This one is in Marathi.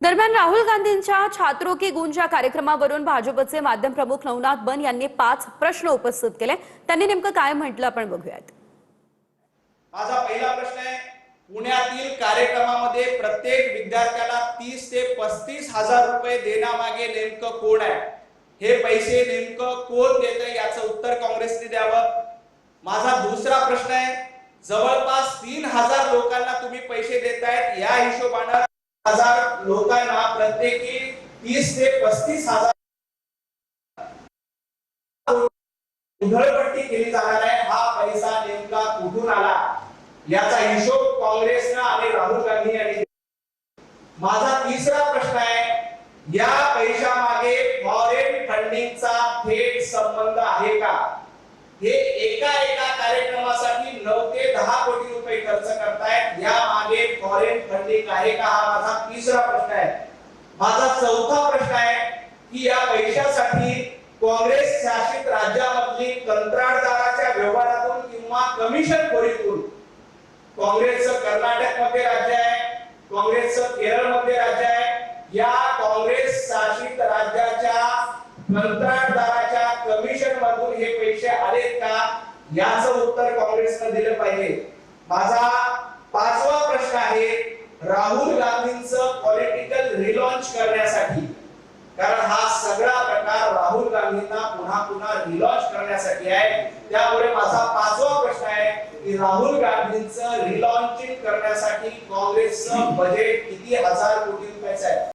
दरम्यान राहुल गांधींच्या छात्रों की गूंज या कार्यक्रमावरून भाजपचे माध्यम प्रमुख नवनाथ बन यांनी 5 प्रश्न उपस्थित केले। त्यांनी नेमकं काय म्हटलं आपण बघूयात। माझा पहिला प्रश्न आहे, पुण्यातील कार्यक्रमामध्ये प्रत्येक विद्यार्थ्याला 30 ते 35 हजार रुपये देण्यामागे नेमकं कोण आहे? हे पैसे नेमकं कोण देतंय याचं उत्तर काँग्रेसने द्यावं। माझा दुसरा प्रश्न आहे, जवळपास 3000 लोकांना तुम्ही पैसे देतायत, या हिशोबाने 1000 लोकांना प्रत्येकी 30 ते 35 हजार उधळपट्टी केली जाणार आहे। हा पैसा नेमका कुठून आला याचा हिशोब काँग्रेसने आणि राहुल गांधी यांनी। माझा तिसरा प्रश्न आहे, या पैशामागे फॉरेन फंडिंगचा थेट संबंध आहे का? हे एका कार्यक्रमासाठी 9 ते 10 कोटी रुपये खर्च करतायत, या मागे फॉरेन फंडिंग आहे का? हा माझा तिसरा प्रश्न आहे। माझा चौथा प्रश्न आहे की या पैशासाठी काँग्रेस शासित राज्यामधली कंत्राटदाराच्या व्यवहारातून किंवा कमिशन खोरीतून, काँग्रेसचं कर्नाटक मध्ये राज्य आहे, काँग्रेसचं केरळ मध्ये राज्य आहे, या काँग्रेस शासित राज्याच्या कंत्राटदाराच्या कमिशन मधून हे पैसे आलेत का, याचं उत्तर काँग्रेसने दिलं पाहिजे। माझा पाचवा प्रश्न आहे, राहुल गांधींचं पॉलिटिकल रिलॉन्च करण्यासाठी, कारण हा सगळा प्रकार राहुल गांधींना पुन्हा पुन्हा रिलॉन्च करण्यासाठी आहे, त्यामुळे माझा पाचवा प्रश्न आहे की राहुल गांधींचं रिलॉन्चिंग करण्यासाठी काँग्रेसचं बजेट किती हजार कोटी रुपयाचं आहे?